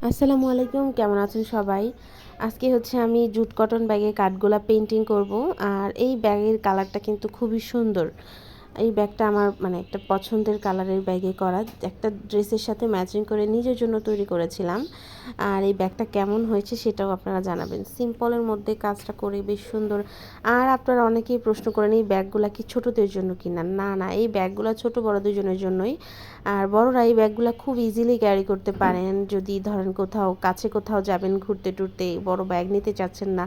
আসসালামু আলাইকুম, কেমন আছেন সবাই? আজকে হচ্ছে আমি জুট কটন ব্যাগে কাঠগোলা পেইন্টিং করব। আর এই ব্যাগের কালারটা কিন্তু খুবই সুন্দর। এই ব্যাগটা আমার একটা পছন্দের কালারের ব্যাগে করা, একটা ড্রেসের সাথে ম্যাচিং করে নিজের জন্য তৈরি করেছিলাম। আর এই ব্যাগটা কেমন হয়েছে সেটাও আপনারা জানাবেন। সিম্পলের মধ্যে কাজটা করে বেশ সুন্দর। আর আপনারা অনেকেই প্রশ্ন করেন এই ব্যাগগুলো কি ছোটদের জন্য কিনা? না না, এই ব্যাগগুলো ছোট বড় দুজনের জন্যই। আর বড়রা এই ব্যাগগুলো খুব ইজিলি ক্যারি করতে পারেন। যদি ধরেন কোথাও যাবেন ঘুরতে টুরতে, বড় ব্যাগ নিতে চাচ্ছেন না,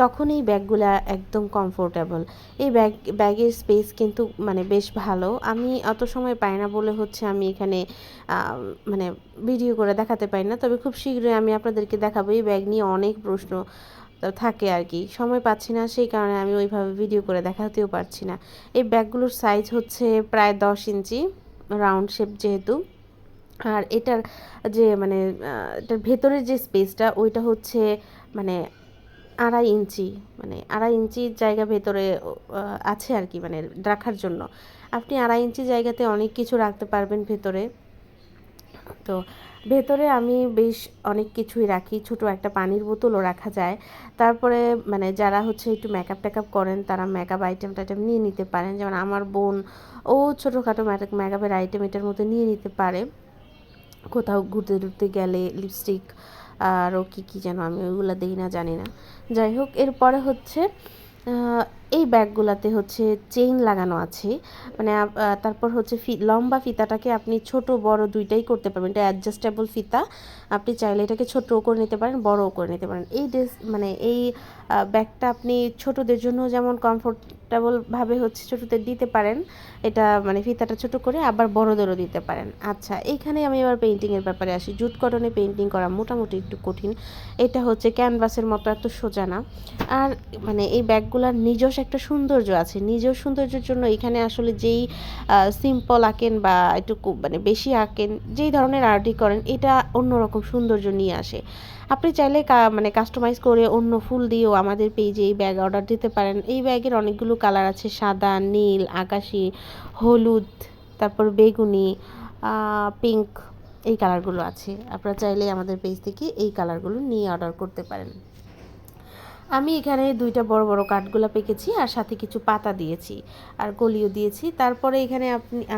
তখন এই ব্যাগগুলো একদম কমফোর্টেবল। এই ব্যাগের স্পেস কিন্তু বেশ ভালো। আমি অত সময় পাই না বলে হচ্ছে আমি এখানে মানে ভিডিও করে দেখাতে পারি না। তবে খুব শীঘ্রই আমি আপনাদেরকে দেখাবো। এই ব্যাগ নিয়ে অনেক প্রশ্ন থাকে আর কি, সময় পাচ্ছি না, সেই কারণে আমি ওইভাবে ভিডিও করে দেখাতেও পারছি না। এই ব্যাগগুলোর সাইজ হচ্ছে প্রায় 10 ইঞ্চি, রাউন্ড শেপ যেহেতু। আর এটার যে এটার ভেতরের যে স্পেসটা ওইটা হচ্ছে মানে 2.5 ইঞ্চি, 2.5 ইঞ্চি জায়গা ভেতরে আছে আর কি, রাখার জন্য। আপনি 2.5 ইঞ্চি জায়গাতে অনেক কিছু রাখতে পারবেন ভেতরে। তো ভেতরে আমি বেশ অনেক কিছুই রাখি, ছোট একটা পানির বোতলও রাখা যায়। তারপরে যারা হচ্ছে একটু মেকআপ টেকআপ করেন তারা মেকআপ আইটেম টাইটেম নিয়ে নিতে পারেন। যেমন আমার বোন, ও ছোটোখাটো মেকআপের আইটেম এটার মধ্যে নিয়ে নিতে পারে। কোথাও ঘুরতে টুরতে গেলে লিপস্টিক, আরও কী যেন আমি ওইগুলো দিই না, জানি না। যাই হোক, এরপরে হচ্ছে এই ব্যাগগুলাতে হচ্ছে চেইন লাগানো আছে। তারপর হচ্ছে লম্বা ফিতাটাকে আপনি ছোট বড় দুইটাই করতে পারবেন। এটা অ্যাডজাস্টেবল ফিতা, আপনি চাইলে এটাকে ছোটও করে নিতে পারেন, বড়ও করে নিতে পারেন। এই এই ব্যাগটা আপনি ছোটদের জন্য যেমন কমফোর্টেবলভাবে হচ্ছে ছোটদের দিতে পারেন। এটা ফিতাটা ছোট করে আবার বড়দেরও দিতে পারেন। আচ্ছা, এইখানে আমি এবার পেইন্টিংয়ের ব্যাপারে আসি। জুট কটনে পেইন্টিং করা মোটামুটি একটু কঠিন। এটা হচ্ছে ক্যানভাসের মতো এত সোজা না। আর এই ব্যাগগুলার নিজস্ব একটা সৌন্দর্য আছে। নিজস্ব সৌন্দর্যের জন্য এখানে আসলে যেই সিম্পল আঁকেন বা একটু বেশি আঁকেন, যেই ধরনের আর্টই করেন, এটা অন্যরকম সৌন্দর্য নিয়ে আসে। আপনি চাইলে কাস্টমাইজ করে অন্য ফুল দিয়েও আমাদের পেজে এই ব্যাগ অর্ডার দিতে পারেন। এই ব্যাগের অনেকগুলো কালার আছে, সাদা, নীল, আকাশি, হলুদ, তারপর বেগুনি, পিঙ্ক, এই কালারগুলো আছে। আপনারা চাইলে আমাদের পেজ থেকে এই কালারগুলো নিয়ে অর্ডার করতে পারেন। আমি এখানে 2টা বড় বড় কাঠগোলাপ পেকেছি, আর সাথে কিছু পাতা দিয়েছি, আর কলিও দিয়েছি। তারপরে এখানে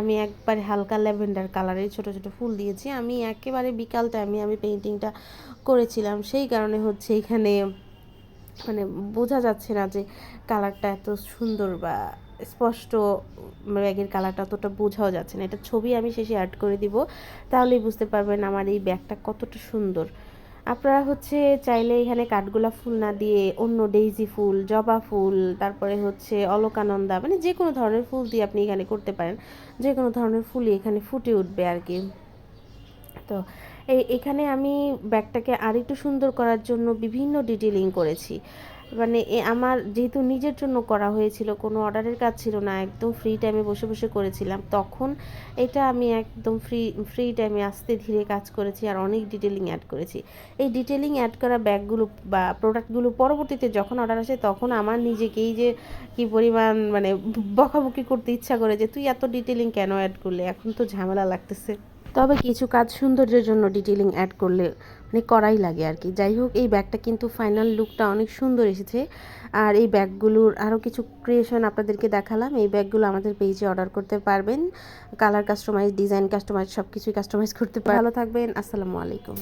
আমি একবারে হালকা ল্যাভেন্ডার কালারের ছোট ছোট ফুল দিয়েছি। আমি একেবারে বিকাল টাইমে আমি পেইন্টিংটা করেছিলাম, সেই কারণে হচ্ছে এখানে বোঝা যাচ্ছে না যে কালারটা এত সুন্দর বা স্পষ্ট। ব্যাগের কালারটা অতটা বোঝাও যাচ্ছে না। এটা ছবি আমি শেষে অ্যাড করে দিব, তাহলেই বুঝতে পারবেন আমার এই ব্যাগটা কতটা সুন্দর। আপনারা হচ্ছে চাইলে এখানে কাঠগোলাপ ফুল না দিয়ে অন্য ডেইজি ফুল, জবা ফুল, তারপরে হচ্ছে অলকানন্দা, যে কোনো ধরনের ফুল দিয়ে আপনি এখানে করতে পারেন। যে কোনো ধরনের ফুলই এখানে ফুটে উঠবে আর কি। তো এখানে আমি ব্যাগটাকে আরেকটু সুন্দর করার জন্য বিভিন্ন ডিটেলিং করেছি। আমার যেহেতু নিজের জন্য করা হয়েছিল, কোনো অর্ডারের কাজ ছিল না, একদম ফ্রি টাইমে বসে বসে করেছিলাম, তখন এটা আমি একদম ফ্রি টাইমে আস্তে ধীরে কাজ করেছি আর অনেক ডিটেলিং অ্যাড করেছি। এই ডিটেলিং অ্যাড করা ব্যাগগুলো বা প্রোডাক্টগুলো পরবর্তীতে যখন অর্ডার আসে, তখন আমার নিজেকেই যে কী পরিমাণ বকাবকি করতে ইচ্ছা করে যে তুই এত ডিটেলিং কেন অ্যাড করলে, এখন তো ঝামেলা লাগতেছে। তবে কিছু কাজ সৌন্দর্যের জন্য ডিটেলিং অ্যাড করলে করাই লাগে আর কি। যাই হোক, এই ব্যাগটা কিন্তু ফাইনাল লুকটা অনেক সুন্দর এসেছে। আর এই ব্যাগগুলোর আরও কিছু ক্রিয়েশন আপনাদেরকে দেখালাম। এই ব্যাগগুলো আমাদের পেজে অর্ডার করতে পারবেন। কালার কাস্টমাইজ, ডিজাইন কাস্টমাইজ, সব কিছুই কাস্টমাইজ করতে পারবেন। ভালো থাকবেন, আসসালামু আলাইকুম।